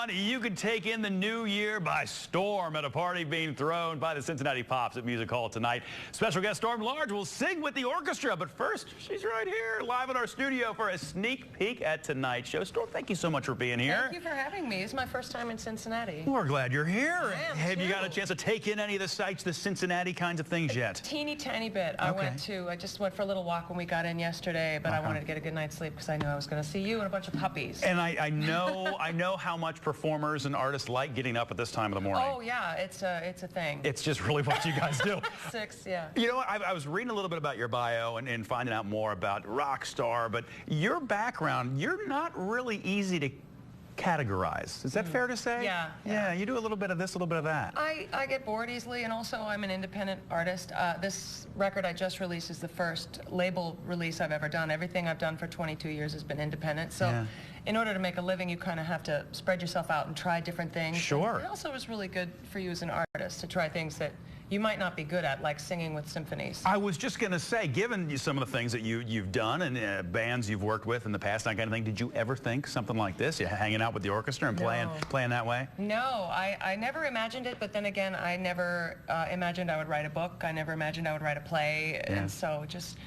everyone. You could take in the new year by storm at a party being thrown by the Cincinnati Pops at Music Hall tonight. Special guest Storm Large will sing with the orchestra, but first, she's right here live in our studio for a sneak peek at tonight's show. Storm, thank you so much for being here. Thank you for having me. It's my first time in Cincinnati. We're glad you're here. Have you got a too. chance to take in any of the sights, the Cincinnati kinds of things yet? Teeny tiny bit. Okay. I just went for a little walk when we got in yesterday, but I wanted to get a good night's sleep because I knew I was going to see you and a bunch of puppies. And I know how much performers and artists like getting up at this time of the morning. Oh yeah, it's a thing. It's just really what you guys do. 6, yeah. You know what? I was reading a little bit about your bio and finding out more about rock star, but your background, you're not really easy to categorize. Is that fair to say? Yeah. Yeah, you do a little bit of this, a little bit of that. I get bored easily, and also I'm an independent artist. This record I just released is the first label release I've ever done. Everything I've done for 22 years has been independent. So in order to make a living, you kind of have to spread yourself out and try different things. Sure. And it also is really good for you as an artist to try things that you might not be good at, like singing with symphonies. I was just going to say, given you some of the things that you've done and bands you've worked with in the past, that kind of thing, did you ever think something like this? You hanging out with the orchestra and playing that way? No, I never imagined it, but then again, I never imagined I would write a book. I never imagined I would write a play, and so just,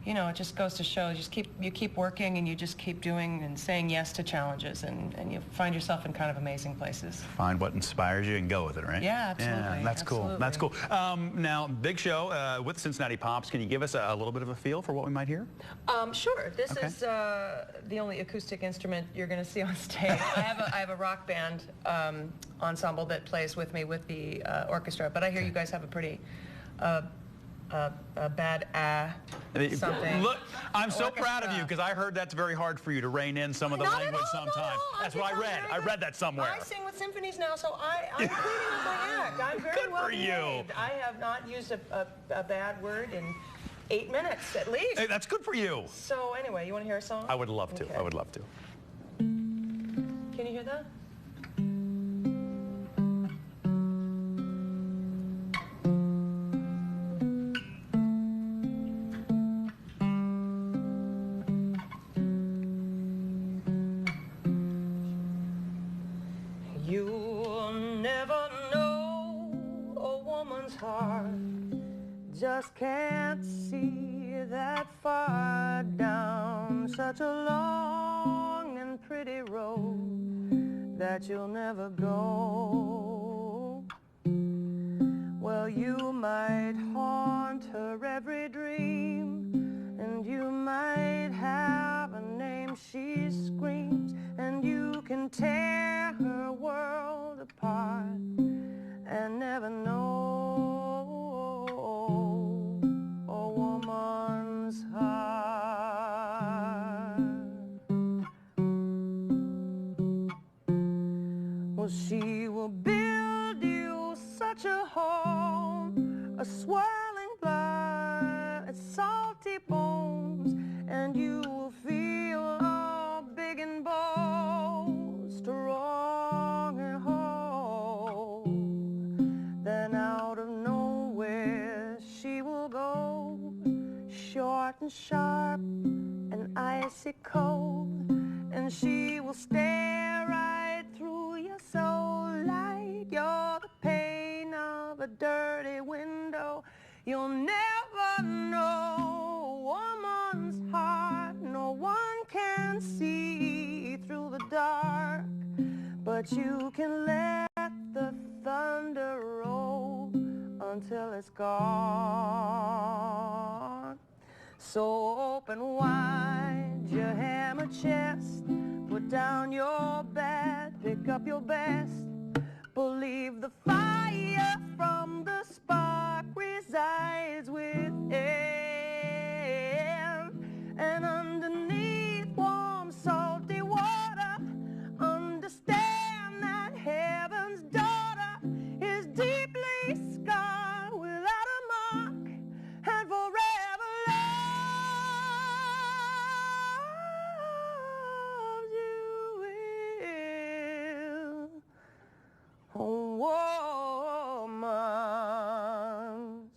you know, it just goes to show, you keep working and you just keep doing and saying yes to challenges, and you find yourself in kind of amazing places. Find what inspires you and go with it, right? Yeah, absolutely. Yeah, that's cool. That's cool. Now, big show with Cincinnati Pops. Can you give us a little bit of a feel for what we might hear? Sure. This is the only acoustic instrument you're going to see on stage. I have a rock band ensemble that plays with me with the orchestra, but I hear you guys have a pretty bad something. Look, I'm so proud of you because I heard that's very hard for you to rein in some of the language sometimes. That's what I read. I read that somewhere. I sing with symphonies now, so I'm cleaning up my act. I'm very Good well for you. behaved. I have not used a bad word in 8 minutes at least. Hey, that's good for you. So anyway, you want to hear a song? I would love to. Okay. I would love to. Can you hear that? You'll never know a woman's heart, just can't see that far down such a long and pretty road that you'll never go. Well, you might haunt her every dream, and you might have a name she screams, and you can tear her world apart and never know a woman's heart. Well, she will build you such a home, a swirling blood, and salty bones, and you will feel all big and bold, strong and whole. Then out of nowhere she will go, short and sharp and icy cold, and she will stare right through your soul like you're the pane of a dirty window. You'll never know a woman's heart. No one can see through the dark, but you can let the thunder roll until it's gone. So open wide your hammer chest, put down your bat, pick up your best, believe the fire from the spark resides within, and underneath warm salty water, understand that heaven's daughter is deeply scarred without a mark, and forever loves you will. Oh, woman's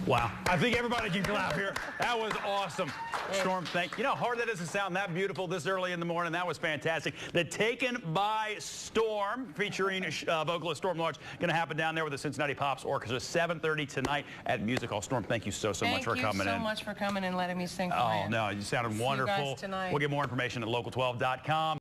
Wow. I think everybody can clap here. That was awesome. Storm, you know how hard that is to sound that beautiful this early in the morning. That was fantastic. The Taken by Storm featuring vocalist Storm Large going to happen down there with the Cincinnati Pops Orchestra, 7:30 tonight at Music Hall. Storm, thank you so much for coming in. Thank you so much for coming and letting me sing for you. Oh, no, you sounded wonderful. See you guys tonight. We'll get more information at local12.com.